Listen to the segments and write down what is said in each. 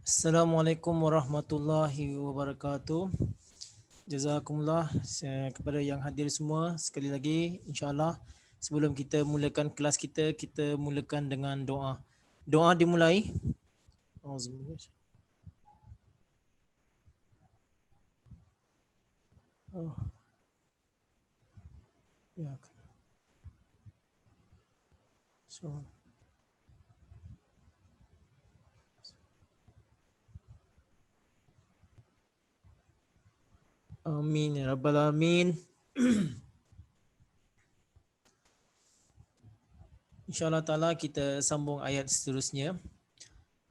Assalamualaikum warahmatullahi wabarakatuh. Jazakumullah kepada yang hadir semua sekali lagi, insya-Allah sebelum kita mulakan kelas kita, kita mulakan dengan doa. Doa dimulai. Auzubillah. Oh, ya. So, amin ya rabbal alamin. Insya-Allah taala kita sambung ayat seterusnya.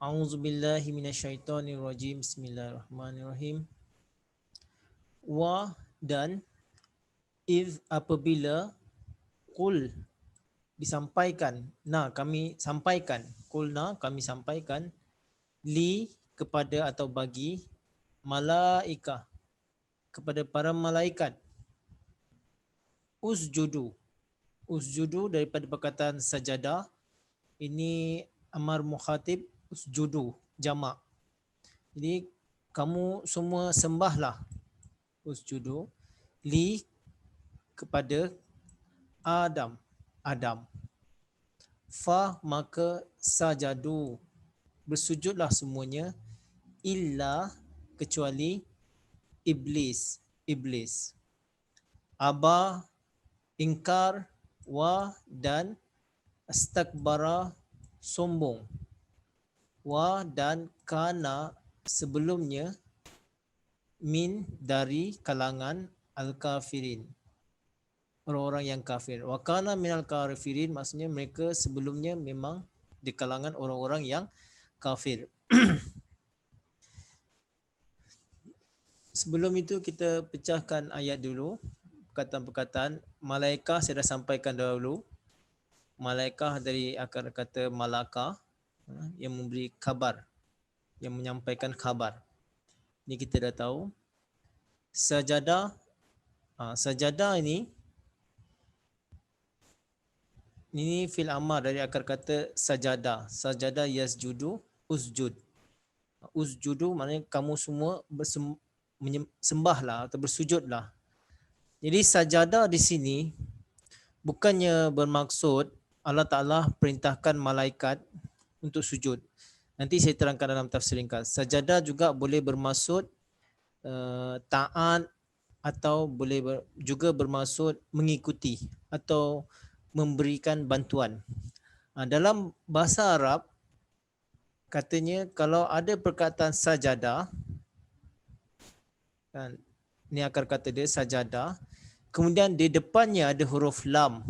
Auzubillahi minasyaitonirrajim. Bismillahirrahmanirrahim. Wa dan if apabila qul disampaikan, kami sampaikan, qulna kami sampaikan, li kepada atau bagi, malaikah kepada para malaikat, usjudu. Usjudu daripada perkataan sajadah, ini amar mukhatib, usjudu jamak. Jadi kamu semua sembahlah, usjudu li kepada Adam. Adam. Fa maka sajadu bersujudlah semuanya, illa kecuali iblis. Iblis. Aba ingkar, wa dan astakbara sombong, wa dan kana sebelumnya, min dari kalangan al-kafirin, orang-orang yang kafir. Wa kana minal kafirin maksudnya mereka sebelumnya memang di kalangan orang-orang yang kafir. Sebelum itu kita pecahkan ayat dulu. Perkataan-perkataan malaikah saya dah sampaikan dahulu. Malaikah dari akar kata malaka, yang memberi khabar, yang menyampaikan khabar. Ini kita dah tahu. Sajadah, sajadah ini fil amar dari akar kata sajadah. Sajadah yasjudu, usjud. Usjudu maknanya kamu semua sembahlah atau bersujudlah. Jadi sajadah di sini bukannya bermaksud Allah Ta'ala perintahkan malaikat untuk sujud. Nanti saya terangkan dalam tafsir ringkas. Sajadah juga boleh bermaksud taat, atau boleh juga bermaksud mengikuti atau memberikan bantuan. Dalam bahasa Arab, katanya kalau ada perkataan sajadah, kan, ini akar kata dia sajadah, kemudian di depannya ada huruf lam.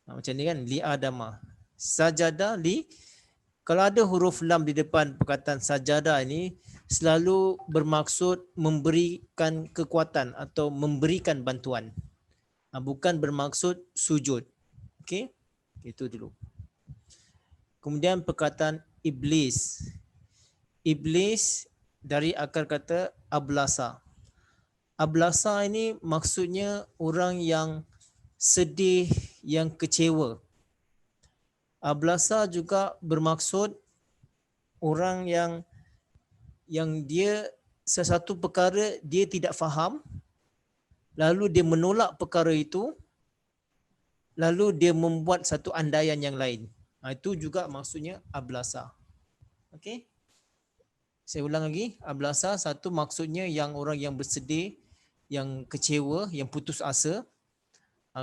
Macam ni kan, li adama. Sajadah li, kalau ada huruf lam di depan perkataan sajadah ini, selalu bermaksud memberikan kekuatan atau memberikan bantuan. Bukan bermaksud sujud. Okey? Itu dulu. Kemudian perkataan iblis. Iblis dari akar kata ablasa. Ablasa ini maksudnya orang yang sedih, yang kecewa. Ablasa juga bermaksud orang yang dia sesuatu perkara dia tidak faham, lalu dia menolak perkara itu, lalu dia membuat satu andaian yang lain. Itu juga maksudnya ablasa. Okey? Saya ulang lagi, ablasa satu maksudnya yang orang yang bersedih, yang kecewa, yang putus asa.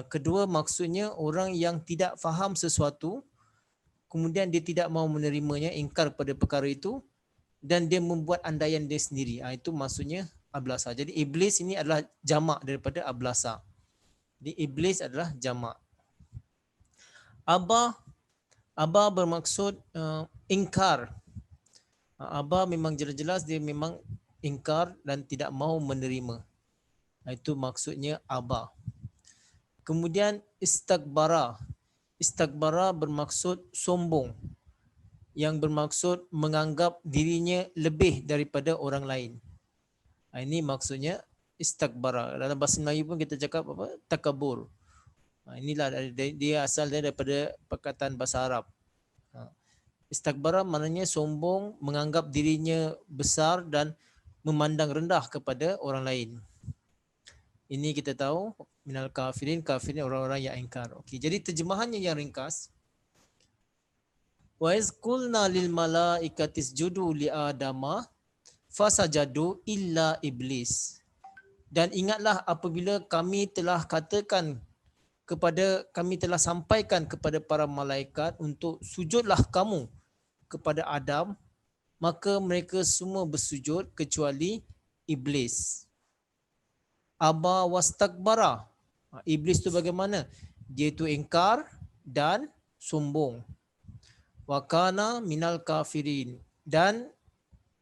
Kedua maksudnya orang yang tidak faham sesuatu, kemudian dia tidak mahu menerimanya, ingkar pada perkara itu, dan dia membuat andaian dia sendiri. Itu maksudnya ablasa. Jadi iblis ini adalah jamak daripada ablasa. Jadi iblis adalah jamak. Aba bermaksud ingkar. Aba memang jelas-jelas dia memang ingkar dan tidak mahu menerima. Itu maksudnya aba. Kemudian istakbara. Istakbara bermaksud sombong, yang bermaksud menganggap dirinya lebih daripada orang lain. Ini maksudnya istakbara. Dalam bahasa Melayu pun kita cakap apa? Takabur. Inilah dia asal daripada perkataan bahasa Arab. Istakbara maknanya sombong, menganggap dirinya besar dan memandang rendah kepada orang lain. Ini kita tahu minal kafirin, kafirin orang-orang yang ingkar. Okey, jadi terjemahannya yang ringkas. Wa iz qulna lil malaikati isjudu li adama fasajadu illa iblis. Dan ingatlah apabila kami telah katakan kami telah sampaikan kepada para malaikat untuk sujudlah kamu kepada Adam, maka mereka semua bersujud kecuali iblis. Aba wastakbara. Iblis tu bagaimana? Dia tu ingkar dan sombong. Wa kana minal kafirin. Dan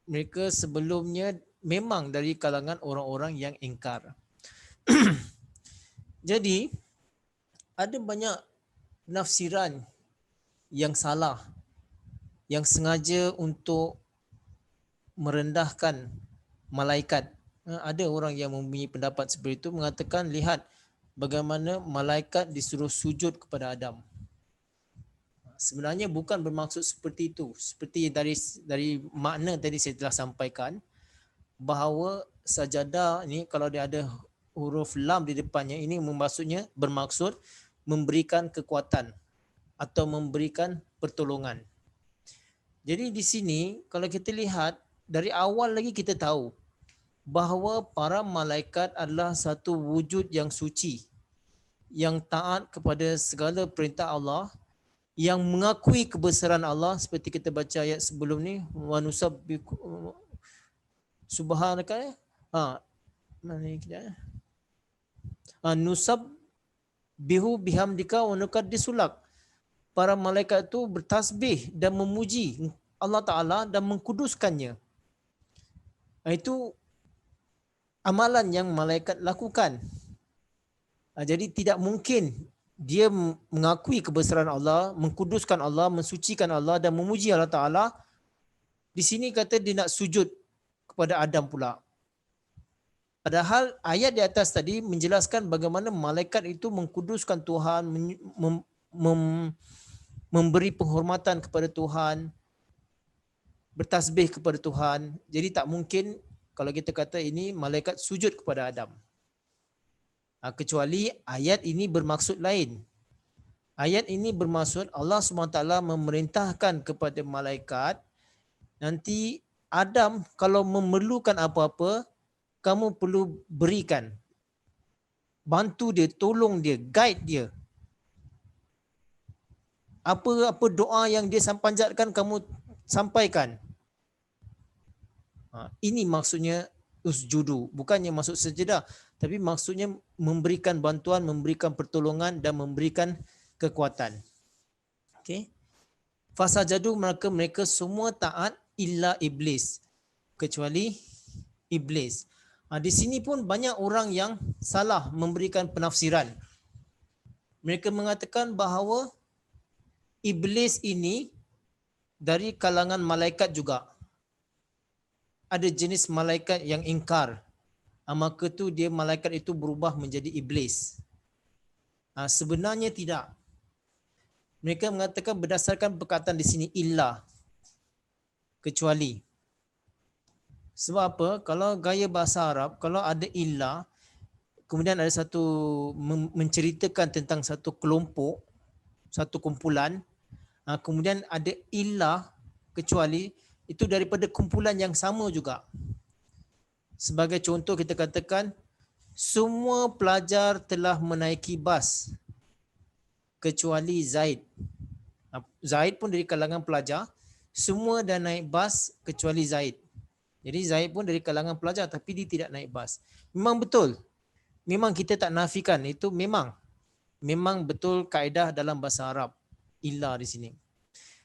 mereka sebelumnya memang dari kalangan orang-orang yang ingkar. Jadi ada banyak penafsiran yang salah, yang sengaja untuk merendahkan malaikat. Ada orang yang mempunyai pendapat seperti itu, mengatakan lihat bagaimana malaikat disuruh sujud kepada Adam. Sebenarnya bukan bermaksud seperti itu. Seperti dari makna tadi saya telah sampaikan, bahawa sajadah ni kalau dia ada huruf lam di depannya, ini bermaksud memberikan kekuatan atau memberikan pertolongan. Jadi di sini kalau kita lihat dari awal lagi kita tahu bahawa para malaikat adalah satu wujud yang suci, yang taat kepada segala perintah Allah, yang mengakui kebesaran Allah, seperti kita baca ayat sebelum ni, wa nusabbihu subhanaka, mana ni kita, nusabbihu bihamdika wa nuqaddisulak. Para malaikat itu bertasbih dan memuji Allah Ta'ala dan mengkuduskannya. Itu amalan yang malaikat lakukan. Jadi tidak mungkin dia mengakui kebesaran Allah, mengkuduskan Allah, mensucikan Allah dan memuji Allah Ta'ala. Di sini kata dia nak sujud kepada Adam pula. Padahal ayat di atas tadi menjelaskan bagaimana malaikat itu mengkuduskan Tuhan, memberi penghormatan kepada Tuhan, bertasbih kepada Tuhan. Jadi tak mungkin kalau kita kata ini malaikat sujud kepada Adam. Kecuali ayat ini bermaksud lain. Ayat ini bermaksud Allah SWT memerintahkan kepada malaikat, nanti Adam kalau memerlukan apa-apa, kamu perlu berikan. Bantu dia, tolong dia, guide dia. Apa-apa doa yang dia panjatkan, kamu sampaikan. Ini maksudnya usjudu. Bukannya maksud sejadah, tapi maksudnya memberikan bantuan, memberikan pertolongan dan memberikan kekuatan. Okey. Fasajadu, mereka semua taat illa iblis, kecuali iblis. Di sini pun banyak orang yang salah memberikan penafsiran. Mereka mengatakan bahawa iblis ini dari kalangan malaikat juga. Ada jenis malaikat yang ingkar. Maka tu dia malaikat itu berubah menjadi iblis. Sebenarnya tidak. Mereka mengatakan berdasarkan perkataan di sini illa, kecuali. Sebab apa? Kalau gaya bahasa Arab, kalau ada illa, kemudian ada satu menceritakan tentang satu kelompok, satu kumpulan, kemudian ada illa, kecuali, itu daripada kumpulan yang sama juga. Sebagai contoh kita katakan, semua pelajar telah menaiki bas kecuali Zaid. Zaid pun dari kalangan pelajar, semua dah naik bas kecuali Zaid. Jadi Zaid pun dari kalangan pelajar tapi dia tidak naik bas. Memang betul. Memang kita tak nafikan, itu memang betul kaedah dalam bahasa Arab illa di sini.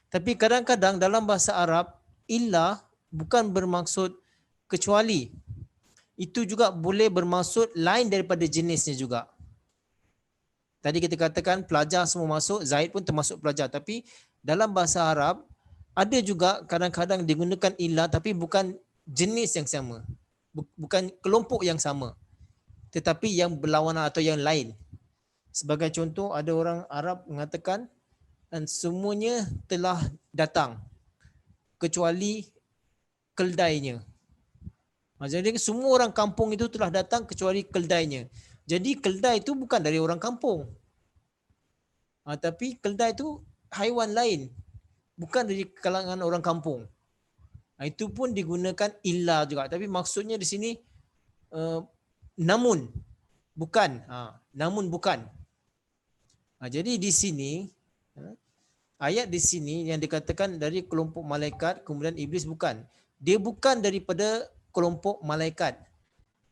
Tapi kadang-kadang dalam bahasa Arab illa bukan bermaksud kecuali. Itu juga boleh bermaksud lain daripada jenisnya juga. Tadi kita katakan pelajar semua masuk, Zaid pun termasuk pelajar. Tapi dalam bahasa Arab ada juga kadang-kadang digunakan illa tapi bukan jenis yang sama. Bukan kelompok yang sama. Tetapi yang berlawanan atau yang lain. Sebagai contoh, ada orang Arab mengatakan dan semuanya telah datang. kecuali keldainya. Jadi semua orang kampung itu telah datang kecuali keldainya. Jadi keldai itu bukan dari orang kampung. Tapi keldai itu haiwan lain. Bukan dari kalangan orang kampung. Itu pun digunakan illa juga. Tapi maksudnya di sini namun. Bukan. Namun bukan. Jadi di sini, ayat di sini yang dikatakan dari kelompok malaikat, kemudian iblis bukan. Dia bukan daripada kelompok malaikat.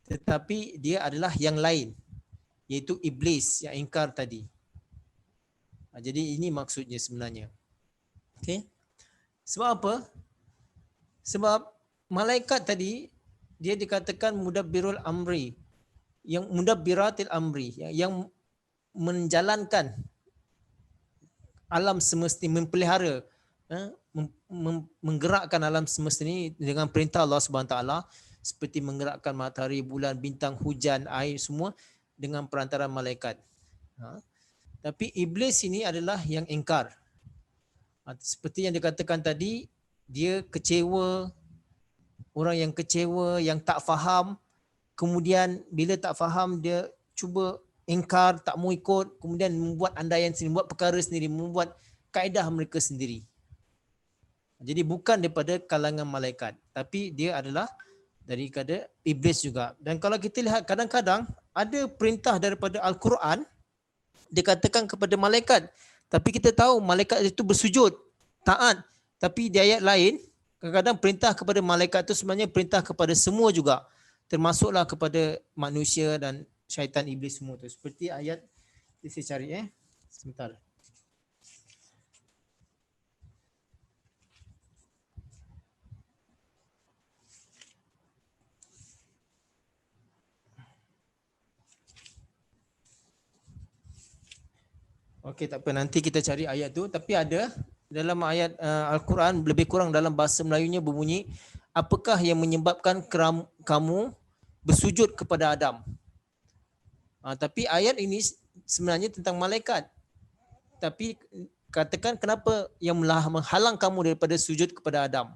Tetapi dia adalah yang lain. Iaitu iblis yang ingkar tadi. Jadi ini maksudnya sebenarnya. Okay. Sebab apa? Sebab malaikat tadi dia dikatakan mudabbirul amri, yang mudabbiratil amri, yang menjalankan alam semesta, mempelihara, menggerakkan alam semesta ini dengan perintah Allah Subhanahu taala, seperti menggerakkan matahari, bulan, bintang, hujan, air semua dengan perantaraan malaikat. Tapi iblis ini adalah yang ingkar. Seperti yang dikatakan tadi, dia kecewa, orang yang kecewa, yang tak faham. Kemudian bila tak faham, dia cuba ingkar, tak mau ikut. Kemudian membuat andaian sendiri, membuat perkara sendiri, membuat kaedah mereka sendiri. Jadi bukan daripada kalangan malaikat, tapi dia adalah daripada iblis juga. Dan kalau kita lihat kadang-kadang ada perintah daripada Al-Quran dikatakan kepada malaikat, tapi kita tahu malaikat itu bersujud, taat. Tapi di ayat lain, kadang-kadang perintah kepada malaikat itu sebenarnya perintah kepada semua juga, termasuklah kepada manusia dan syaitan, iblis semua tu. Seperti ayat, saya cari sebentar. Okey, tak apa, nanti kita cari ayat tu. Tapi ada dalam ayat Al-Quran, lebih kurang dalam bahasa Melayunya berbunyi, apakah yang menyebabkan kamu bersujud kepada Adam? Tapi ayat ini sebenarnya tentang malaikat. Tapi katakan kenapa yang menghalang kamu daripada sujud kepada Adam?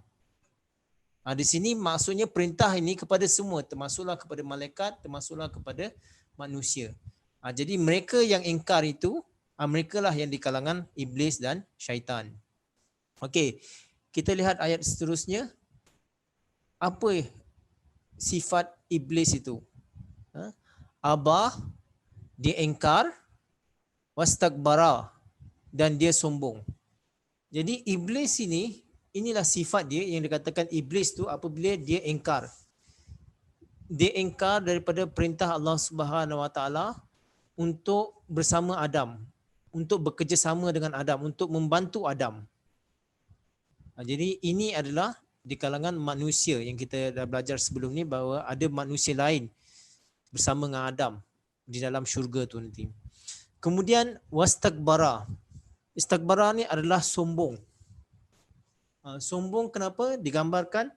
Di sini maksudnya perintah ini kepada semua, termasuklah kepada malaikat, termasuklah kepada manusia. Jadi mereka yang ingkar itu, mereka lah yang di kalangan iblis dan syaitan. Okey, kita lihat ayat seterusnya. Apa sifat iblis itu? Abah, dia ingkar, wastakbara, dan dia sombong. Jadi iblis ini, inilah sifat dia yang dikatakan iblis tu apabila dia ingkar. Dia ingkar daripada perintah Allah Subhanahu Wa Taala untuk bersama Adam, untuk bekerjasama dengan Adam, untuk membantu Adam. Jadi ini adalah di kalangan manusia yang kita dah belajar sebelum ni, bahawa ada manusia lain bersama dengan Adam di dalam syurga tu nanti. Kemudian wastakbara. Istakbara ni adalah sombong. Sombong kenapa? Digambarkan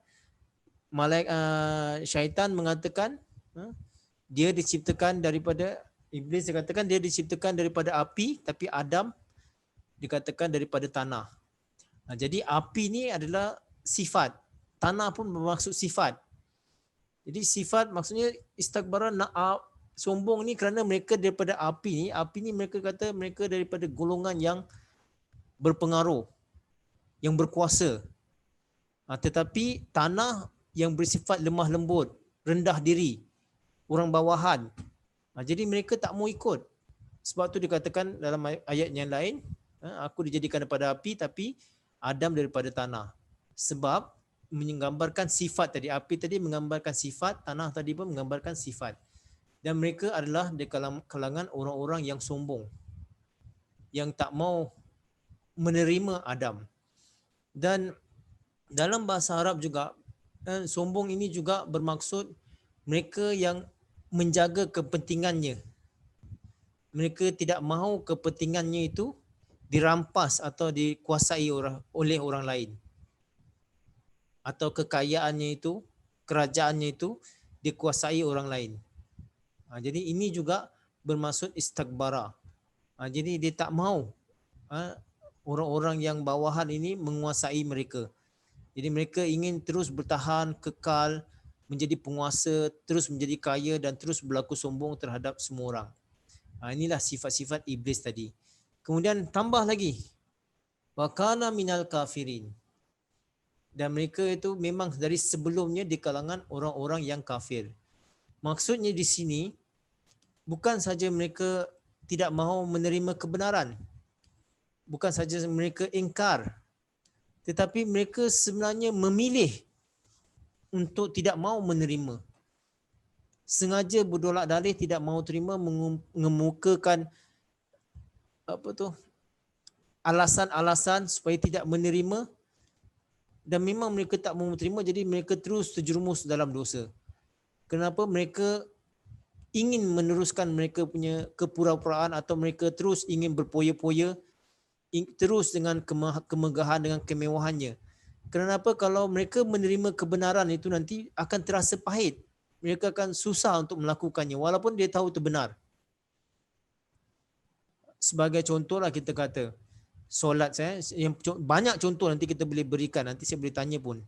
syaitan mengatakan dia diciptakan daripada, iblis dikatakan dia diciptakan daripada api, tapi Adam dikatakan daripada tanah. Jadi api ni adalah sifat, tanah pun bermaksud sifat. Jadi sifat maksudnya istakbara, sombong ni kerana mereka daripada api ni mereka kata mereka daripada golongan yang berpengaruh, yang berkuasa. Tetapi tanah yang bersifat lemah lembut, rendah diri, orang bawahan. Jadi mereka tak mau ikut. Sebab tu dikatakan dalam ayat yang lain, aku dijadikan daripada api tapi Adam daripada tanah. Sebab menggambarkan sifat tadi, api tadi menggambarkan sifat, tanah tadi pun menggambarkan sifat. Dan mereka adalah di kalangan orang-orang yang sombong, yang tak mau menerima Adam. Dan dalam bahasa Arab juga, sombong ini juga bermaksud mereka yang menjaga kepentingannya. Mereka tidak mahu kepentingannya itu dirampas atau dikuasai oleh orang lain. Atau kekayaannya itu, kerajaannya itu dikuasai orang lain. Jadi ini juga bermaksud istakbara. Jadi dia tak mahu orang-orang yang bawahan ini menguasai mereka. Jadi mereka ingin terus bertahan, kekal, menjadi penguasa, terus menjadi kaya dan terus berlaku sombong terhadap semua orang. Inilah sifat-sifat iblis tadi. Kemudian tambah lagi, wa kana minal kafirin. Dan mereka itu memang dari sebelumnya di kalangan orang-orang yang kafir. Maksudnya di sini bukan saja mereka tidak mahu menerima kebenaran, bukan saja mereka ingkar, tetapi mereka sebenarnya memilih untuk tidak mahu menerima. Sengaja berdolak dalih tidak mahu terima, mengemukakan apa tu, alasan-alasan supaya tidak menerima, dan memang mereka tak mahu terima, jadi mereka terus terjerumus dalam dosa. Kenapa? Mereka ingin meneruskan mereka punya kepura-puraan atau mereka terus ingin berpoya-poya, terus dengan kemegahan, dengan kemewahannya. Kenapa? Kalau mereka menerima kebenaran itu nanti akan terasa pahit. Mereka akan susah untuk melakukannya walaupun dia tahu itu benar. Sebagai contohlah kita kata solat, saya yang banyak contoh nanti kita boleh berikan, nanti saya boleh tanya pun.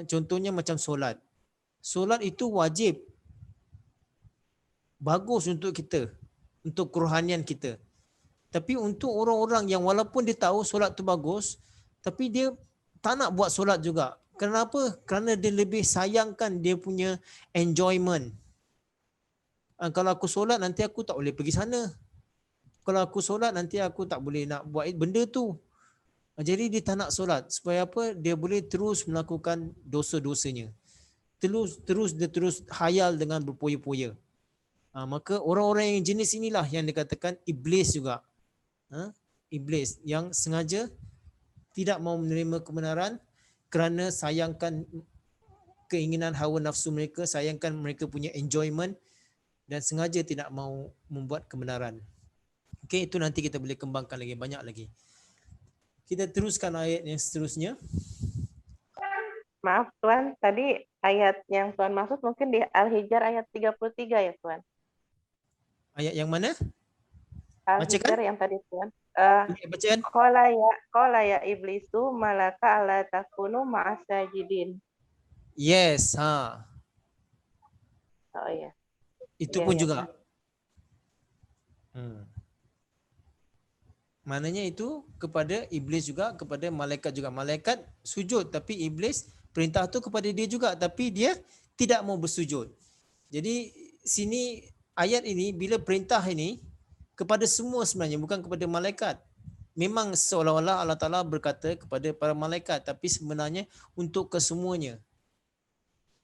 Contohnya macam solat. Solat itu wajib. Bagus untuk kita, untuk kerohanian kita. Tapi untuk orang-orang yang walaupun dia tahu solat tu bagus, tapi dia tak nak buat solat juga. Kenapa? Kerana dia lebih sayangkan dia punya enjoyment. Kalau aku solat nanti aku tak boleh pergi sana. Kalau aku solat nanti aku tak boleh nak buat benda tu. Jadi dia tak nak solat. Supaya apa? Dia boleh terus melakukan dosa-dosanya. Dia terus hayal dengan berpoya-poya. Maka orang-orang yang jenis inilah yang dikatakan iblis juga. Iblis yang sengaja tidak mau menerima kebenaran kerana sayangkan keinginan hawa nafsu mereka, sayangkan mereka punya enjoyment dan sengaja tidak mau membuat kebenaran. Okey, itu nanti kita boleh kembangkan lagi, banyak lagi. Kita teruskan ayat yang seterusnya. Maaf Tuan, tadi ayat yang Tuan maksud mungkin di Al-Hijr ayat 33 ya Tuan. Ayat yang mana? Al-Hijr yang tadi Tuan. Bacaan. Qala ya iblisu malaka ala takunu ma'asajidin. Yes, Oh iya. Itu pun juga. Maknanya itu kepada iblis juga, kepada malaikat juga. Malaikat sujud tapi iblis perintah tu kepada dia juga tapi dia tidak mau bersujud. Jadi sini ayat ini bila perintah ini kepada semua sebenarnya, bukan kepada malaikat. Memang seolah-olah Allah Ta'ala berkata kepada para malaikat tapi sebenarnya untuk kesemuanya.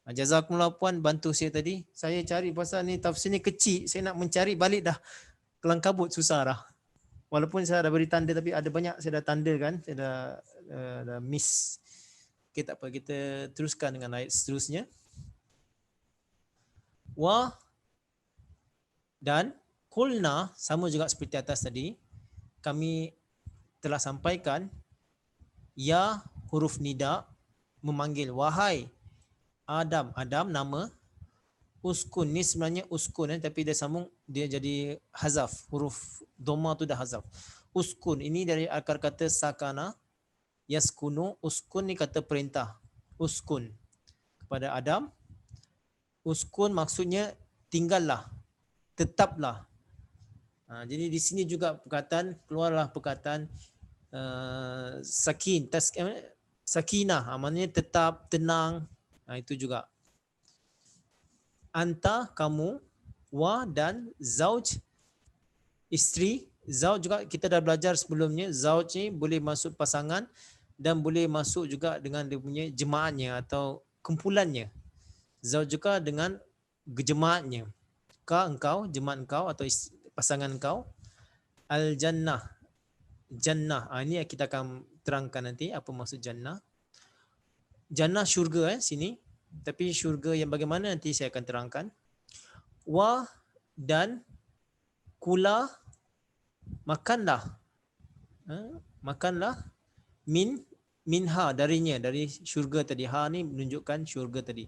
Jazakumullah puan bantu saya tadi. Saya cari pasal ni tafsir ni kecil, saya nak mencari balik dah kelang kabut, susah dah. Walaupun saya dah beri tanda tapi ada banyak saya dah tanda kan, saya dah miss. Okey, tak apa, kita teruskan dengan ayat seterusnya. Wa dan kulna, sama juga seperti atas tadi, kami telah sampaikan ya huruf nida memanggil wahai Adam. Adam nama, uskun ni sebenarnya uskun tapi dia sambung dia jadi hazaf, huruf dhamma tu dah hazaf. Uskun ini dari akar kata sakana, yaskunu. Uskun ni kata perintah, uskun kepada Adam. Uskun maksudnya tinggallah, tetaplah. Jadi di sini juga perkataan, keluarlah perkataan sakinah, maknanya tetap, tenang. Itu juga. Anta, kamu, wa dan zauj, isteri. Zauj juga kita dah belajar sebelumnya, zauj ni boleh masuk pasangan dan boleh masuk juga dengan dia punya jemaatnya atau kumpulannya. Zauj juga dengan jemaatnya. Engkau, jemaat engkau atau pasangan engkau. Al-jannah, jannah. Ini kita akan terangkan nanti apa maksud jannah. Jannah syurga sini. Tapi syurga yang bagaimana nanti saya akan terangkan. Wa dan kula, makanlah. Makanlah minha, darinya, dari syurga tadi. Ha ni menunjukkan syurga tadi.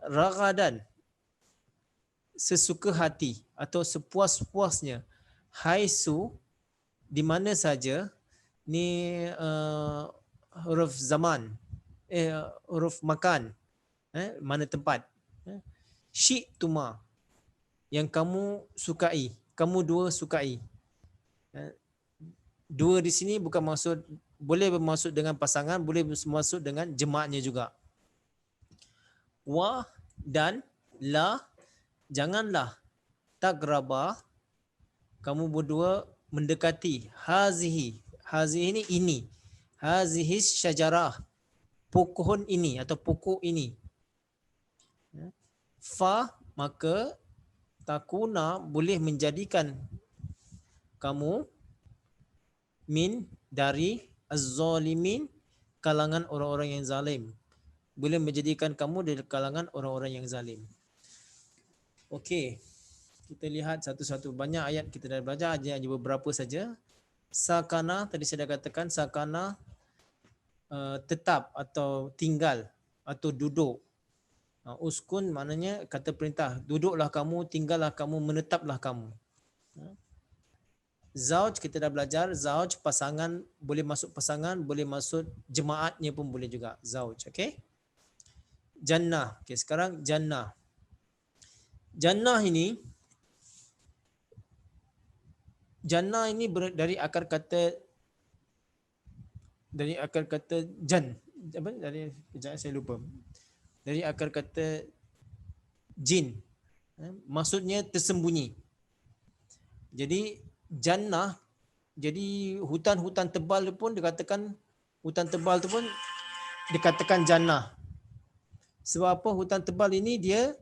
Ragadan, sesuka hati atau sepuas-puasnya. Haisu, di mana saja. Ni huruf zaman. huruf makan, mana tempat. Syi'tuma, yang kamu sukai, kamu dua sukai. Dua di sini bukan maksud, boleh bermaksud dengan pasangan, boleh bermaksud dengan jemaahnya juga. Wa dan la, janganlah tagraba, kamu berdua mendekati, hazihi, hazihi ini, hazihi syajarah, pohon ini atau pokok ini. Fa, maka takuna, boleh menjadikan kamu min, dari az-zalimin, kalangan orang-orang yang zalim. Boleh menjadikan kamu dari kalangan orang-orang yang zalim. Okey, kita lihat satu-satu. Banyak ayat kita dah belajar, hanya beberapa saja. Sakana, tadi saya dah katakan, sakana tetap atau tinggal atau duduk. Uskun maknanya kata perintah, duduklah kamu, tinggallah kamu, menetaplah kamu. Zauj kita dah belajar, zauj pasangan, boleh masuk pasangan, boleh masuk jemaatnya pun boleh juga, zauj. Okey. Jannah. Okey, sekarang jannah. Jannah ini dari akar kata jan. Apa? Dari kejap saya lupa. Dari akar kata jin. Maksudnya tersembunyi. Jadi jannah, jadi hutan-hutan tebal pun dikatakan, hutan tebal tu pun dikatakan jannah. Sebab apa? Hutan tebal ini dia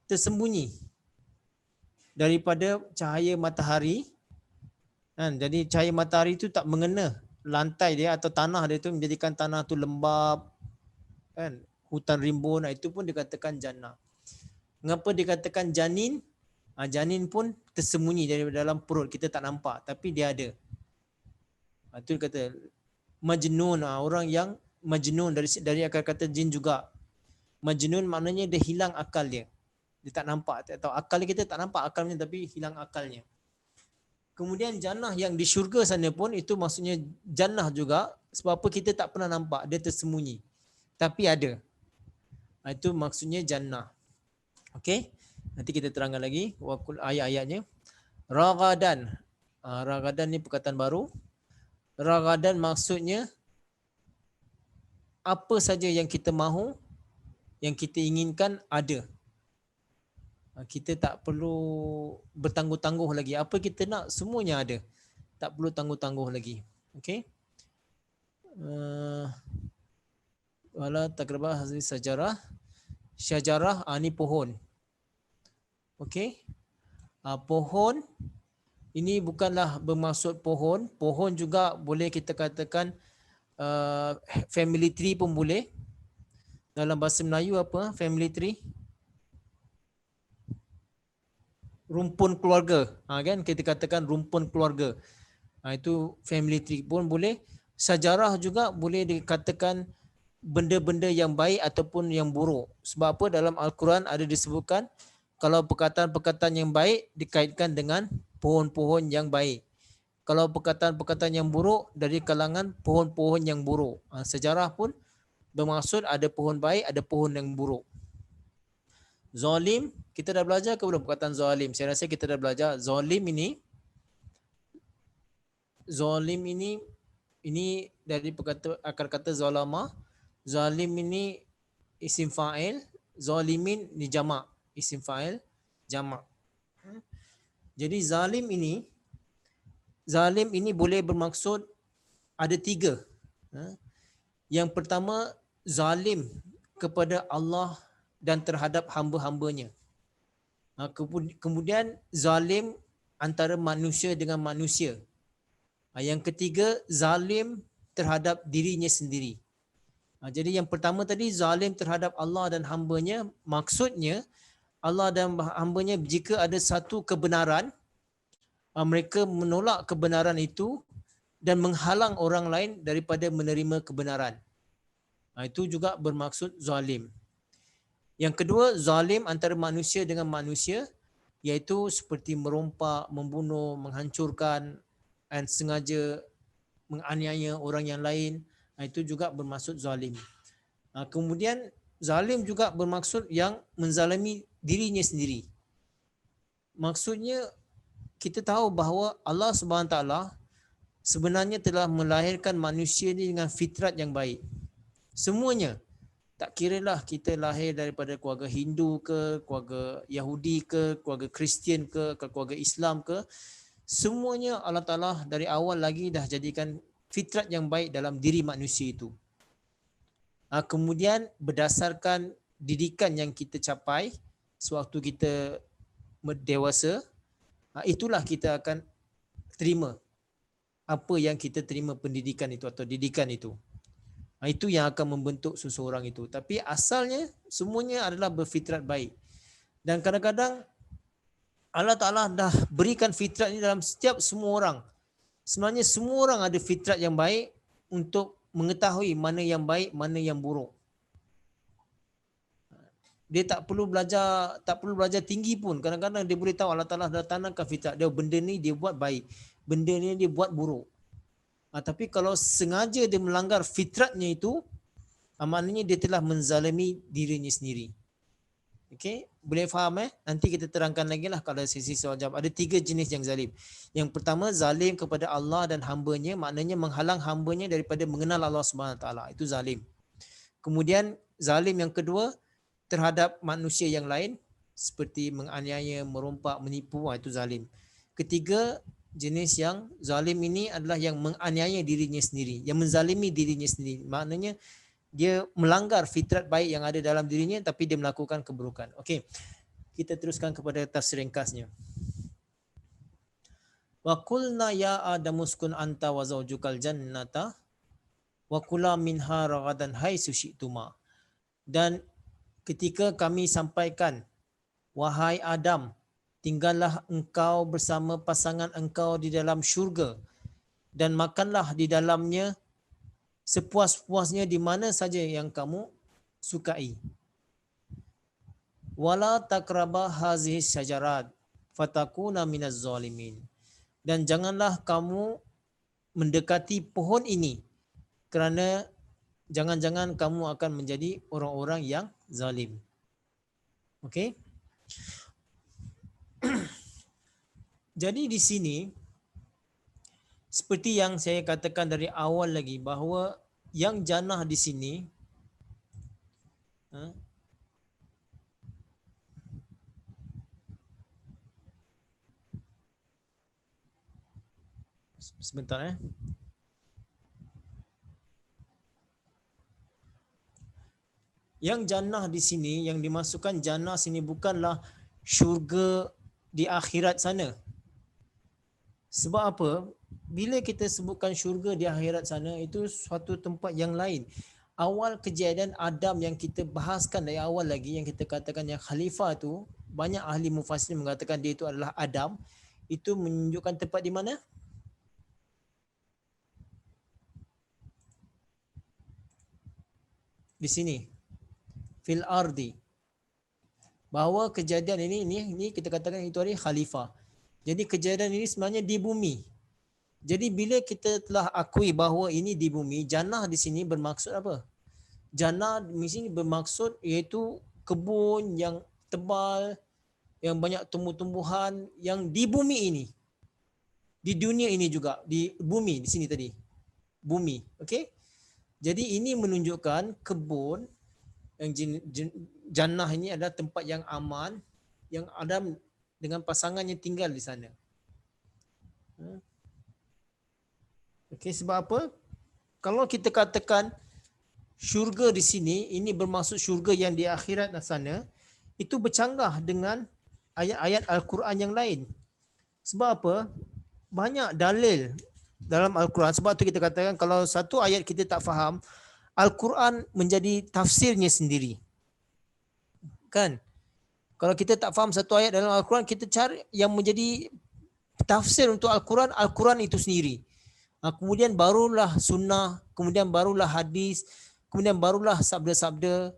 tersembunyi daripada cahaya matahari. Jadi cahaya matahari itu tak mengena lantai dia atau tanah dia, tu menjadikan tanah tu lembap. Hutan rimbun, itu pun dikatakan jannah. Mengapa dikatakan janin? Janin pun tersembunyi dari dalam perut, kita tak nampak tapi dia ada. Itu kata majnun, orang yang majnun, dari akar kata jin juga. Majnun maknanya dia hilang akal dia. Dia tak nampak, atau akal kita tak nampak akalnya, tapi hilang akalnya. Kemudian jannah yang di syurga sana pun itu maksudnya jannah juga, sebab apa? Kita tak pernah nampak, dia tersembunyi. Tapi ada. Itu maksudnya jannah. Okey? Nanti kita terangkan lagi ayat-ayatnya. Ragadan. Ragadan ni perkataan baru. Ragadan maksudnya apa saja yang kita mahu, yang kita inginkan ada. Kita tak perlu bertangguh-tangguh lagi. Apa kita nak, semuanya ada. Tak perlu tangguh-tangguh lagi. Okey? Wala takrabah hazihi sajarah. Syajarah ni pohon. Okey? Pohon ini bukanlah bermaksud pohon. Pohon juga boleh kita katakan family tree pun boleh. Dalam bahasa Melayu apa family tree? Rumpun keluarga. Kan kita katakan rumpun keluarga. Itu family tree pun boleh. Sajarah juga boleh dikatakan benda-benda yang baik ataupun yang buruk. Sebab apa? Dalam Al-Quran ada disebutkan kalau perkataan-perkataan yang baik dikaitkan dengan pohon-pohon yang baik. Kalau perkataan-perkataan yang buruk dari kalangan pohon-pohon yang buruk. Sejarah pun bermaksud ada pohon baik, ada pohon yang buruk. Zalim, kita dah belajar ke belum perkataan zalim? Saya rasa kita dah belajar. Zalim ini dari akar kata zalama. Zalim ini isim fa'il, zalimin ni jamak, isim fa'il jamak. Jadi zalim ini boleh bermaksud ada tiga. Yang pertama, zalim kepada Allah dan terhadap hamba-hambanya. Kemudian zalim antara manusia dengan manusia. Yang ketiga, zalim terhadap dirinya sendiri. Jadi yang pertama tadi, zalim terhadap Allah dan hambanya, maksudnya Allah dan hambanya jika ada satu kebenaran, mereka menolak kebenaran itu dan menghalang orang lain daripada menerima kebenaran. Itu juga bermaksud zalim. Yang kedua, zalim antara manusia dengan manusia, iaitu seperti merompak, membunuh, menghancurkan dan sengaja menganiaya orang yang lain. Itu juga bermaksud zalim. Kemudian zalim juga bermaksud yang menzalimi dirinya sendiri. Maksudnya kita tahu bahawa Allah Subhanahu taala sebenarnya telah melahirkan manusia ini dengan fitrat yang baik. Semuanya. Tak kiralah kita lahir daripada keluarga Hindu ke, keluarga Yahudi ke, keluarga Kristian ke keluarga Islam ke. Semuanya Allah Ta'ala dari awal lagi dah jadikan fitrat yang baik dalam diri manusia itu. Kemudian berdasarkan didikan yang kita capai sewaktu kita dewasa, itulah kita akan terima apa yang kita terima pendidikan itu atau didikan itu. Itu yang akan membentuk seseorang itu. Tapi asalnya semuanya adalah berfitrat baik. Dan kadang-kadang Allah Ta'ala dah berikan fitrat ini dalam setiap semua orang. Sebenarnya semua orang ada fitrat yang baik untuk mengetahui mana yang baik, mana yang buruk. Dia tak perlu belajar tinggi pun. Kadang-kadang dia boleh tahu Allah Ta'ala dah tanamkan fitrat dia, benda ni dia buat baik, benda ni dia buat buruk. Tapi kalau sengaja dia melanggar fitratnya itu, maknanya dia telah menzalimi dirinya sendiri. Okey, boleh faham Nanti kita terangkan lagi lah kalau sesi soal jawab. Ada 3 jenis yang zalim. Yang pertama, zalim kepada Allah dan hamba-Nya, maknanya menghalang hamba-Nya daripada mengenal Allah Subhanahu Taala. Itu zalim. Kemudian zalim yang kedua terhadap manusia yang lain seperti menganiaya, merompak, menipu, itu zalim. Ketiga, jenis yang zalim ini adalah yang menganiaya dirinya sendiri, yang menzalimi dirinya sendiri. Maknanya dia melanggar fitrat baik yang ada dalam dirinya tapi dia melakukan keburukan. Okey. Kita teruskan kepada tafsir ringkasnya. Wa qulna ya Adamu uskun anta wa zawjukal jannata wa kula minha ragadan haitsu syi'tuma. Dan ketika kami sampaikan, wahai Adam, tinggallah engkau bersama pasangan engkau di dalam syurga dan makanlah di dalamnya sepuas-puasnya di mana saja yang kamu sukai. Wala takraba hazihi syajarat fatakuna minaz zalimin. Dan janganlah kamu mendekati pohon ini kerana jangan-jangan kamu akan menjadi orang-orang yang zalim. Okey? Jadi di sini seperti yang saya katakan dari awal lagi bahawa yang jannah di sini sebentar Yang jannah di sini, yang dimasukkan jannah sini bukanlah syurga di akhirat sana. Sebab apa? Bila kita sebutkan syurga di akhirat sana, itu suatu tempat yang lain. Awal kejadian Adam yang kita bahaskan dari awal lagi, yang kita katakan yang khalifah tu, banyak ahli mufassir mengatakan dia itu adalah Adam. Itu menunjukkan tempat di mana? Di sini. Fil ardi. Bahawa kejadian ini kita katakan itu adalah khalifah. Jadi kejadian ini sebenarnya di bumi. Jadi bila kita telah akui bahawa ini di bumi, jannah di sini bermaksud apa? Jannah di sini bermaksud iaitu kebun yang tebal, yang banyak tumbuh-tumbuhan yang di bumi ini. Di dunia ini juga, di bumi di sini tadi. Bumi, okey? Jadi ini menunjukkan kebun yang jannah ini adalah tempat yang aman, yang Adam dengan pasangannya tinggal di sana. Okey, sebab apa? Kalau kita katakan syurga di sini, ini bermaksud syurga yang di akhirat sana, itu bercanggah dengan ayat-ayat Al-Quran yang lain. Sebab apa? Banyak dalil dalam Al-Quran. Sebab tu kita katakan kalau satu ayat kita tak faham, Al-Quran menjadi tafsirnya sendiri. Kan? Kalau kita tak faham satu ayat dalam Al-Quran, kita cari yang menjadi tafsir untuk Al-Quran, Al-Quran itu sendiri. Kemudian barulah sunnah, kemudian barulah hadis, kemudian barulah sabda-sabda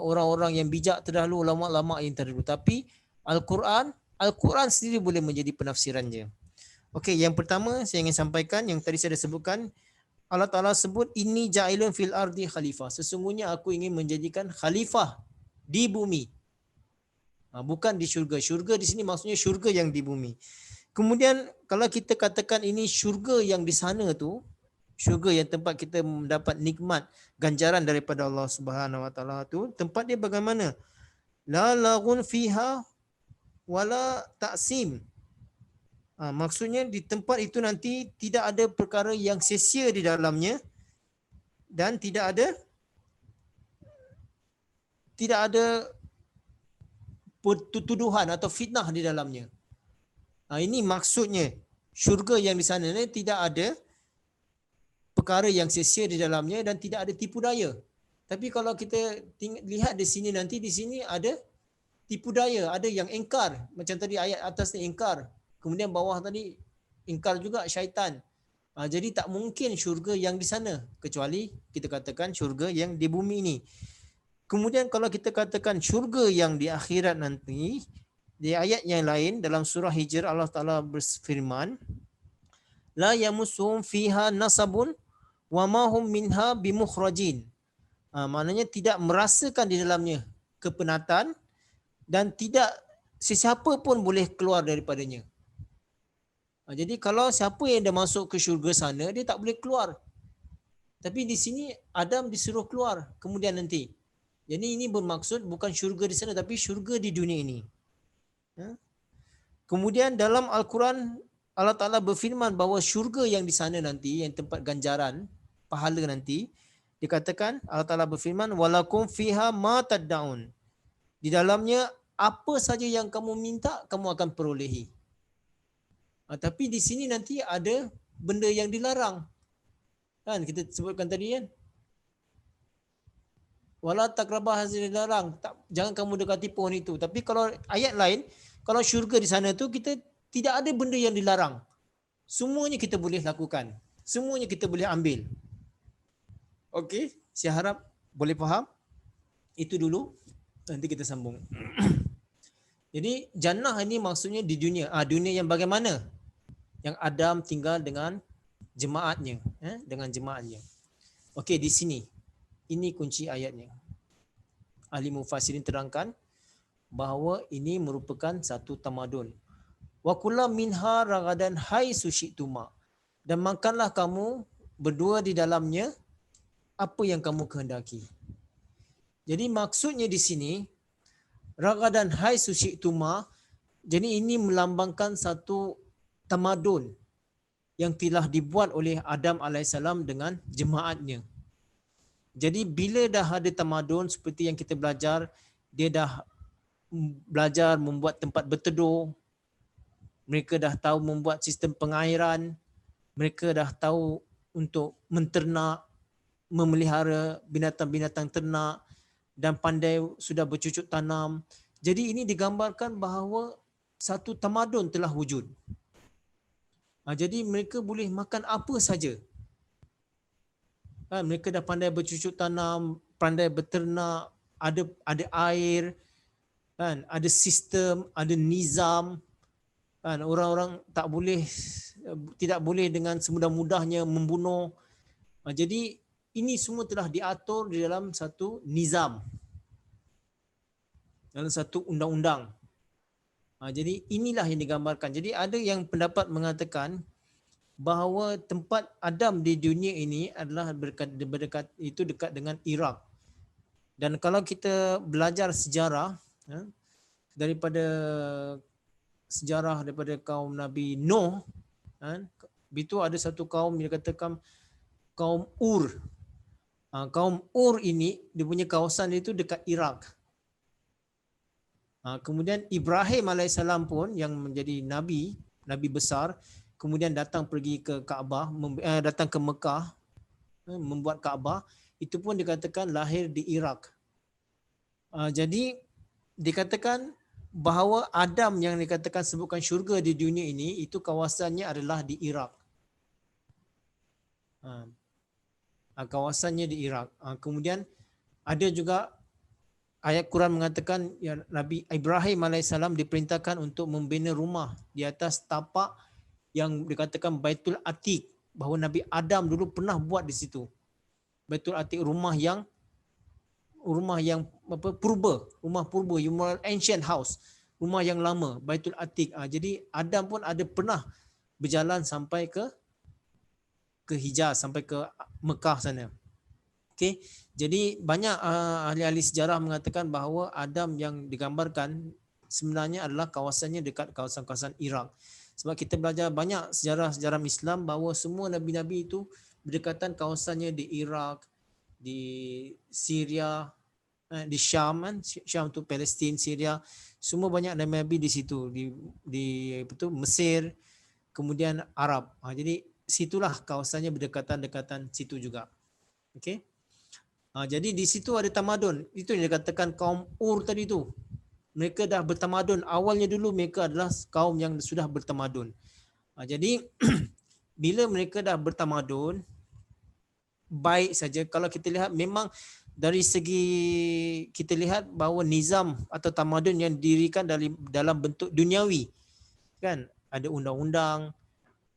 orang-orang yang bijak terdahulu, ulama-ulama yang terdahulu. Tapi Al-Quran sendiri boleh menjadi penafsirannya. Okey, yang pertama saya ingin sampaikan, yang tadi saya dah sebutkan, Allah Ta'ala sebut inni ja'ilun fil ardi khalifah. Sesungguhnya aku ingin menjadikan khalifah di bumi. Bukan di syurga. Syurga di sini maksudnya syurga yang di bumi. Kemudian kalau kita katakan ini syurga yang di sana tu, syurga yang tempat kita mendapat nikmat ganjaran daripada Allah Subhanahu Wa Taala tu, tempat dia bagaimana? La lagun fiha wala ta'sim. Maksudnya di tempat itu nanti tidak ada perkara yang sia-sia di dalamnya dan tidak ada tuduhan atau fitnah di dalamnya. Ini maksudnya syurga yang di sana ni tidak ada perkara yang sia-sia di dalamnya dan tidak ada tipu daya. Tapi kalau kita lihat di sini nanti, di sini ada tipu daya, ada yang ingkar. Macam tadi ayat atas ni ingkar. Kemudian bawah tadi ingkar juga syaitan. Jadi tak mungkin syurga yang di sana, kecuali kita katakan syurga yang di bumi ini. Kemudian kalau kita katakan syurga yang di akhirat nanti, di ayat yang lain dalam surah Hijr Allah Ta'ala berfirman, la yamussuhum fiha nasabun wa ma hum minha bimukhrajin. Maknanya tidak merasakan di dalamnya kepenatan dan tidak sesiapa pun boleh keluar daripadanya. Jadi kalau siapa yang dah masuk ke syurga sana, dia tak boleh keluar. Tapi di sini Adam disuruh keluar kemudian nanti. Jadi ini bermaksud bukan syurga di sana tapi syurga di dunia ini. Kemudian dalam Al-Quran Allah Ta'ala berfirman bahawa syurga yang di sana nanti, yang tempat ganjaran, pahala nanti, dikatakan Allah Ta'ala berfirman walakum fiha ma tad'un. Di dalamnya apa saja yang kamu minta kamu akan perolehi. Tapi di sini nanti ada benda yang dilarang. Kan kita sebutkan tadi kan. Wala taqrabah hazil dilarang. Jangan kamu dekati pohon itu. Tapi kalau ayat lain, kalau syurga di sana tu kita tidak ada benda yang dilarang. Semuanya kita boleh lakukan. Semuanya kita boleh ambil. Okey, saya harap boleh faham. Itu dulu. Nanti kita sambung. Jadi jannah ini maksudnya di dunia. Dunia yang bagaimana? Yang Adam tinggal dengan jemaatnya, dengan jemaatnya. Okey, di sini ini kunci ayatnya. Ahli mufassirin terangkan bahawa ini merupakan satu tamadun. Wa kullam minha ragadan haitsu syi'tuma. Dan makanlah kamu berdua di dalamnya apa yang kamu kehendaki. Jadi maksudnya di sini ragadan haitsu syi'tuma, jadi ini melambangkan satu tamadun yang telah dibuat oleh Adam AS dengan jemaatnya. Jadi bila dah ada tamadun seperti yang kita belajar, dia dah belajar membuat tempat berteduh, mereka dah tahu membuat sistem pengairan, mereka dah tahu untuk menternak, memelihara binatang-binatang ternak dan pandai sudah bercucuk tanam. Jadi ini digambarkan bahawa satu tamadun telah wujud. Jadi mereka boleh makan apa saja. Mereka dah pandai bercucuk tanam, pandai berternak, ada air, kan, ada sistem, ada nizam. Kan, orang-orang tidak boleh dengan semudah-mudahnya membunuh. Jadi ini semua telah diatur di dalam satu nizam, dalam satu undang-undang. Jadi inilah yang digambarkan. Jadi ada yang pendapat mengatakan bahawa tempat Adam di dunia ini adalah dekat dengan Iraq. Dan kalau kita belajar sejarah daripada kaum Nabi Nuh, itu ada satu kaum yang dikatakan kaum Ur. Kaum Ur ini dia punya kawasan itu dekat Iraq. Kemudian Ibrahim AS pun yang menjadi nabi besar, kemudian datang pergi ke Kaabah, datang ke Mekah, membuat Kaabah, itu pun dikatakan lahir di Iraq. Jadi dikatakan bahawa Adam yang dikatakan sebutkan syurga di dunia ini, itu kawasannya adalah di Iraq. Kawasannya di Iraq. Kemudian ada juga ayat Quran mengatakan ya, Nabi Ibrahim AS diperintahkan untuk membina rumah di atas tapak yang dikatakan Baitul Atiq. bahawa Nabi Adam dulu pernah buat di situ. Baitul Atiq, rumah yang purba, rumah purba, ancient house, rumah yang lama, Baitul Atiq. Jadi Adam pun ada pernah berjalan sampai ke Hijaz, sampai ke Mekah sana. Okey. Jadi banyak ahli-ahli sejarah mengatakan bahawa Adam yang digambarkan sebenarnya adalah kawasannya dekat kawasan-kawasan Iraq. Sebab kita belajar banyak sejarah-sejarah Islam bahawa semua nabi-nabi itu berdekatan kawasannya di Iraq, di Syria, di Syam kan, Syam tu Palestin, Syria, semua banyak nabi-nabi di situ, di Mesir, kemudian Arab. Jadi situlah kawasannya berdekatan-dekatan situ juga. Okey. Jadi di situ ada tamadun. Itu yang dikatakan kaum Ur tadi tu. Mereka dah bertamadun. Awalnya dulu mereka adalah kaum yang sudah bertamadun. Jadi bila mereka dah bertamadun, baik saja. Kalau kita lihat memang dari segi kita lihat bahawa nizam atau tamadun yang didirikan dalam bentuk duniawi. Kan? Ada undang-undang,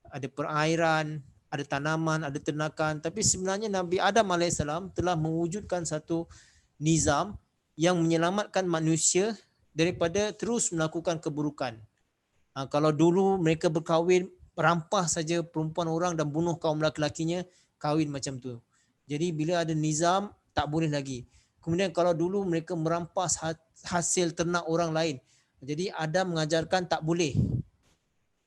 ada perairan, ada tanaman, ada ternakan. Tapi sebenarnya Nabi Adam AS telah mewujudkan satu nizam yang menyelamatkan manusia daripada terus melakukan keburukan. Kalau dulu mereka berkahwin, rampas saja perempuan orang dan bunuh kaum lelaki-lakinya, kahwin macam tu. Jadi bila ada nizam, tak boleh lagi. Kemudian kalau dulu mereka merampas hasil ternak orang lain. Jadi Adam mengajarkan tak boleh.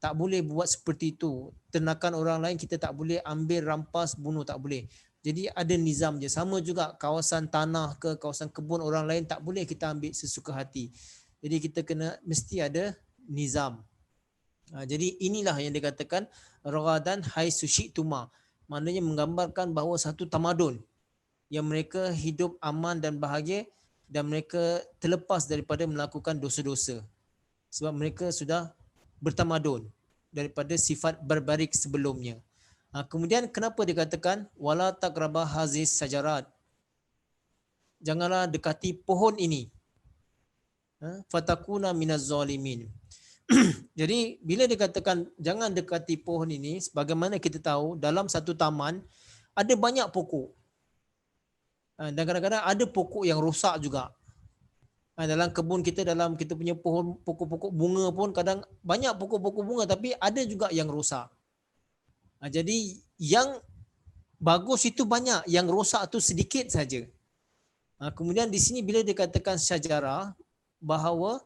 Tak boleh buat seperti itu. Ternakan orang lain kita tak boleh ambil, rampas, bunuh, tak boleh. Jadi ada nizam je. Sama juga kawasan tanah ke kawasan kebun orang lain tak boleh kita ambil sesuka hati. Jadi kita mesti ada nizam. Jadi inilah yang dikatakan ragadan haitsu syi'tuma. Maknanya menggambarkan bahawa satu tamadun yang mereka hidup aman dan bahagia dan mereka terlepas daripada melakukan dosa-dosa. Sebab mereka sudah bertamadun daripada sifat barbarik sebelumnya. Kemudian kenapa dikatakan wala taqraba hazis sajarat? Janganlah dekati pohon ini. Fatakuna minaz zalimin. Jadi bila dikatakan jangan dekati pohon ini, sebagaimana kita tahu dalam satu taman ada banyak pokok. Dan kadang-kadang ada pokok yang rosak juga. Dalam kebun kita, dalam kita punya pohon pokok-pokok bunga pun kadang banyak pokok-pokok bunga tapi ada juga yang rosak. Jadi yang bagus itu banyak, yang rosak itu sedikit saja. Kemudian di sini bila dikatakan syajarah bahawa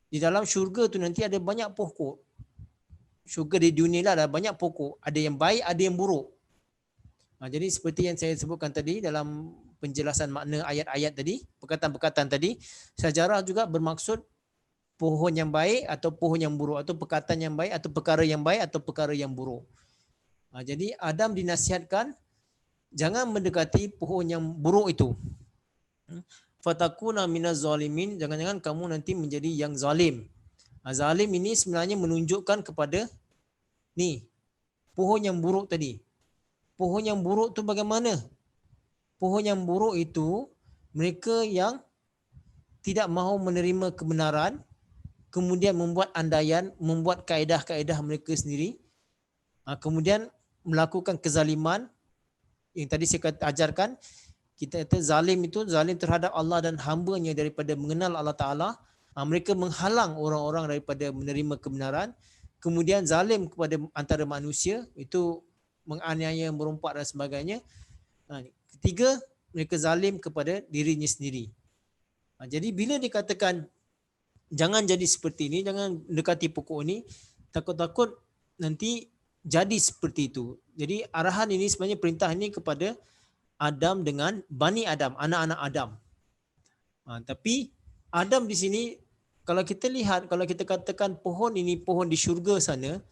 di dalam syurga tu nanti ada banyak pokok. Syurga di dunia lah ada banyak pokok, ada yang baik, ada yang buruk. Jadi seperti yang saya sebutkan tadi dalam penjelasan makna ayat-ayat tadi, perkataan-perkataan tadi, syajarah juga bermaksud pohon yang baik atau pohon yang buruk, atau perkataan yang baik atau perkara yang baik atau perkara yang buruk. Jadi Adam dinasihatkan jangan mendekati pohon yang buruk itu. Fatakuna minaz zalimin, jangan-jangan kamu nanti menjadi yang zalim. Zalim ini sebenarnya menunjukkan kepada ni pohon yang buruk tadi. Pohon yang buruk tu bagaimana? Pohon yang buruk itu mereka yang tidak mahu menerima kebenaran, kemudian membuat andaian, membuat kaedah-kaedah mereka sendiri, kemudian melakukan kezaliman yang tadi saya ajarkan. Kita kata zalim itu zalim terhadap Allah dan hamba-Nya daripada mengenal Allah Ta'ala. Mereka menghalang orang-orang daripada menerima kebenaran. Kemudian zalim kepada antara manusia, itu menganiaya, merompak dan sebagainya. Ketiga, mereka zalim kepada dirinya sendiri. Jadi bila dikatakan jangan jadi seperti ini, jangan dekati pokok ini, takut-takut nanti jadi seperti itu. Jadi arahan ini sebenarnya, perintah ini kepada Adam dengan Bani Adam, anak-anak Adam. Tapi Adam di sini, kalau kita lihat, kalau kita katakan pohon ini pohon di syurga sana,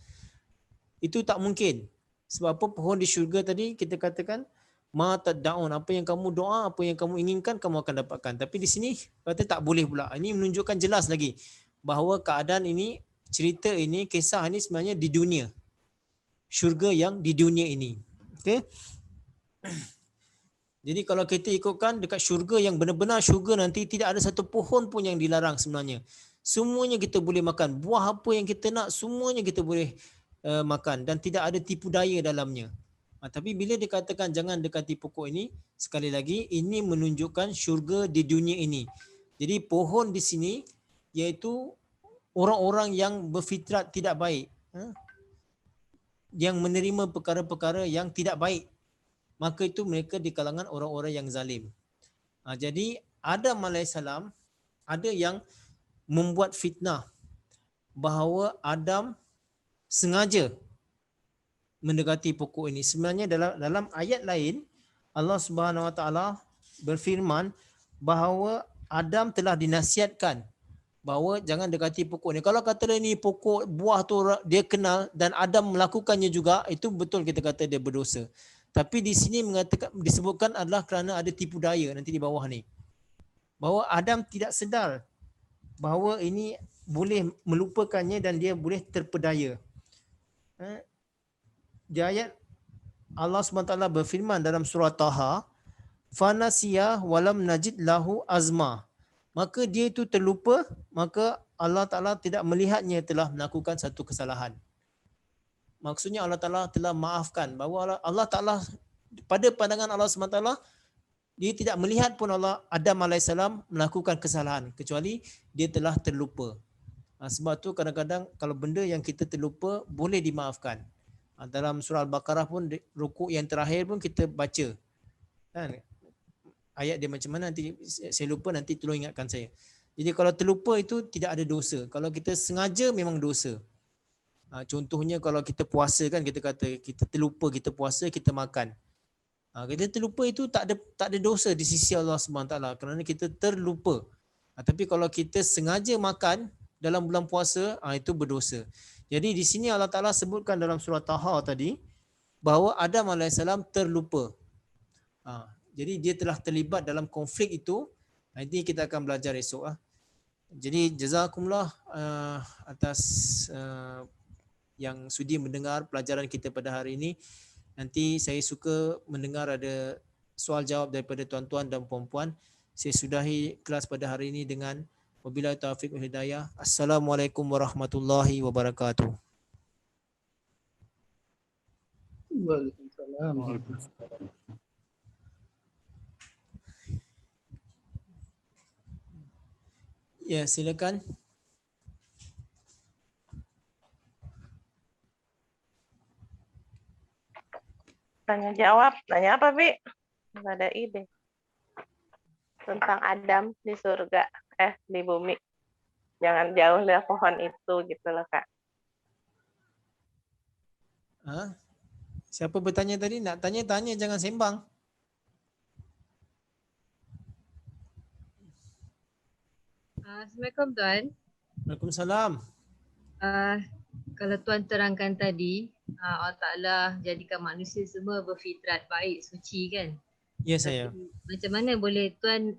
itu tak mungkin. Sebab apa? Pohon di syurga tadi kita katakan ma tad'un, apa yang kamu doa, apa yang kamu inginkan kamu akan dapatkan. Tapi di sini kata tak boleh pula. Ini menunjukkan jelas lagi bahawa keadaan ini, cerita ini, kisah ini sebenarnya di dunia. Syurga yang di dunia ini. Okey. Jadi kalau kita ikutkan dekat syurga yang benar-benar syurga nanti, tidak ada satu pohon pun yang dilarang sebenarnya. Semuanya kita boleh makan. Buah apa yang kita nak, semuanya kita boleh makan dan tidak ada tipu daya dalamnya. Tapi bila dikatakan jangan dekati pokok ini, sekali lagi ini menunjukkan syurga di dunia ini. Jadi pohon di sini iaitu orang-orang yang berfitrat tidak baik, yang menerima perkara-perkara yang tidak baik, maka itu mereka di kalangan orang-orang yang zalim. Jadi Adam alaihissalam ada yang membuat fitnah bahawa Adam sengaja mendekati pokok ini. Sebenarnya dalam ayat lain Allah Subhanahu Wa Taala berfirman bahawa Adam telah dinasihatkan bahawa jangan dekati pokok ni. Kalau kata ini pokok buah tu dia kenal dan Adam melakukannya juga, itu betul kita kata dia berdosa. Tapi di sini mengatakan disebutkan adalah kerana ada tipu daya nanti di bawah ni. Bahawa Adam tidak sedar bahawa ini boleh melupakannya dan dia boleh terpedaya. Di ayat Allah SWT berfirman dalam surah Taha, fanasiya walam najid lahu azma. Maka dia itu terlupa, maka Allah Ta'ala tidak melihatnya telah melakukan satu kesalahan. Maksudnya Allah Ta'ala telah maafkan. Bahawa Allah Ta'ala, pada pandangan Allah SWT, dia tidak melihat pun Adam AS melakukan kesalahan. Kecuali dia telah terlupa. Sebab tu kadang-kadang kalau benda yang kita terlupa boleh dimaafkan. Dalam surah Al-Baqarah pun rukuk yang terakhir pun kita baca. Kan? Ayat dia macam mana nanti saya lupa, nanti tolong ingatkan saya. Jadi kalau terlupa itu tidak ada dosa. Kalau kita sengaja memang dosa. Contohnya kalau kita puasa kan, kita kata kita terlupa kita puasa, kita makan. Kita terlupa itu tak ada dosa di sisi Allah SWT kerana kita terlupa. Tapi kalau kita sengaja makan dalam bulan puasa, itu berdosa. Jadi di sini Allah Ta'ala sebutkan dalam surah Taha tadi bahawa Adam AS terlupa. Jadi dia telah terlibat dalam konflik itu. Nanti kita akan belajar esok. Jadi jazakumullah atas yang sudi mendengar pelajaran kita pada hari ini. Nanti saya suka mendengar ada soal jawab daripada tuan-tuan dan puan-puan. Saya sudahi kelas pada hari ini dengan wabillahi taufiq wal hidayah. Assalamualaikum warahmatullahi wabarakatuh. Waalaikumsalam. Ya, silakan. Tanya jawab. Tanya apa, Bi? Nggak ada ide. Tentang Adam di surga. Di bumi. Jangan jauh dari pohon itu gitu loh, Kak. Siapa bertanya tadi? Nak tanya-tanya, jangan sembang. Assalamualaikum Tuan. Waalaikumsalam. Kalau Tuan terangkan tadi, Allah Ta'ala jadikan manusia semua berfitrat baik, suci kan? Ya saya. Macam mana boleh Tuan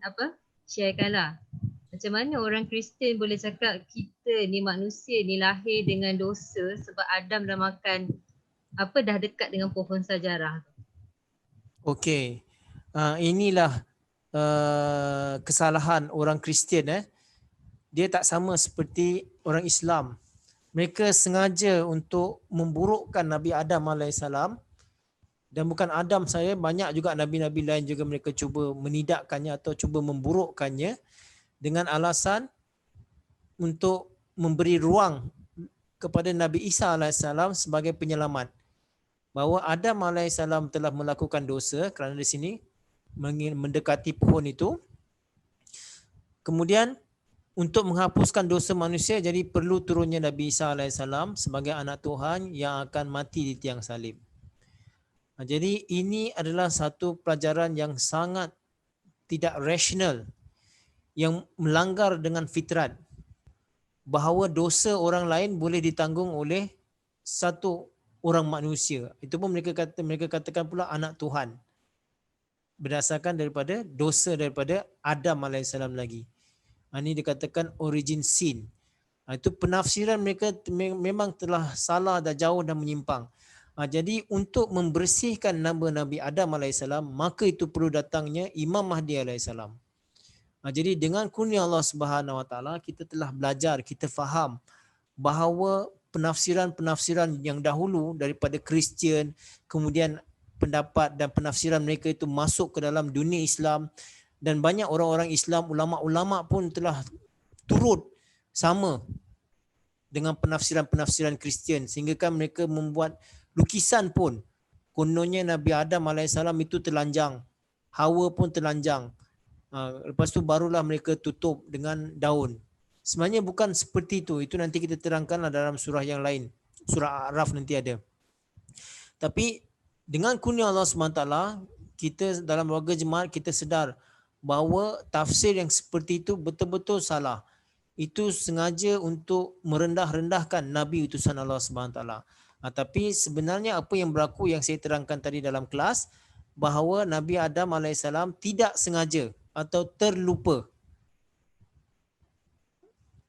sharekanlah. Macam mana orang Kristian boleh cakap kita ni manusia ni lahir dengan dosa sebab Adam dah makan dah dekat dengan pohon sajarah tu. Okey. Inilah kesalahan orang Kristian. Dia tak sama seperti orang Islam. Mereka sengaja untuk memburukkan Nabi Adam AS. Dan bukan Adam saja, banyak juga Nabi-Nabi lain juga mereka cuba menidakkannya atau cuba memburukkannya dengan alasan untuk memberi ruang kepada Nabi Isa AS sebagai penyelamat. Bahawa Adam AS telah melakukan dosa kerana di sini mendekati pohon itu. Kemudian untuk menghapuskan dosa manusia, jadi perlu turunnya Nabi Isa AS sebagai anak Tuhan yang akan mati di tiang salib. Jadi ini adalah satu pelajaran yang sangat tidak rasional, yang melanggar dengan fitrat, bahawa dosa orang lain boleh ditanggung oleh satu orang manusia. Itu pun mereka katakan pula anak Tuhan, berdasarkan daripada dosa daripada Adam AS lagi. Ini dikatakan origin sin. Itu penafsiran mereka memang telah salah dan jauh dan menyimpang. Jadi untuk membersihkan nama Nabi Adam AS, maka itu perlu datangnya Imam Mahdi AS. Jadi dengan kurnia Allah Subhanahu Wa Taala, kita telah belajar, kita faham bahawa penafsiran-penafsiran yang dahulu daripada Kristian, kemudian pendapat dan penafsiran mereka itu masuk ke dalam dunia Islam, dan banyak orang-orang Islam, ulama-ulama pun telah turut sama dengan penafsiran-penafsiran Kristian, sehingga kan mereka membuat lukisan pun. Kononnya Nabi Adam AS itu telanjang, Hawa pun telanjang. Lepas tu barulah mereka tutup dengan daun. Sebenarnya bukan seperti itu. Itu nanti kita terangkanlah dalam surah yang lain. Surah A'raf nanti ada. Tapi dengan kurnia Allah SWT, kita dalam warga jemaat kita sedar bahawa tafsir yang seperti itu betul-betul salah. Itu sengaja untuk merendah-rendahkan Nabi utusan Allah SWT. Tapi sebenarnya apa yang berlaku yang saya terangkan tadi dalam kelas, bahawa Nabi Adam AS tidak sengaja atau terlupa.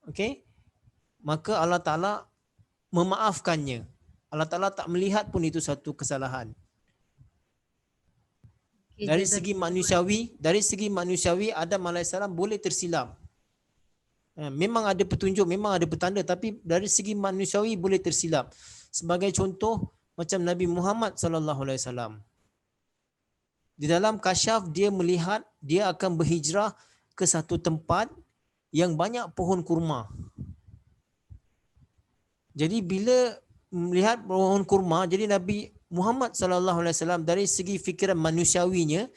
Okey? Maka Allah Ta'ala memaafkannya. Allah Ta'ala tak melihat pun itu satu kesalahan. Dari segi manusiawi Adam AS boleh tersilap. Memang ada petunjuk, memang ada petanda, tapi dari segi manusiawi boleh tersilap. Sebagai contoh macam Nabi Muhammad SAW. Di dalam kasyaf dia melihat dia akan berhijrah ke satu tempat yang banyak pohon kurma. Jadi bila melihat pohon kurma, jadi Nabi Muhammad SAW dari segi fikiran manusiawinya,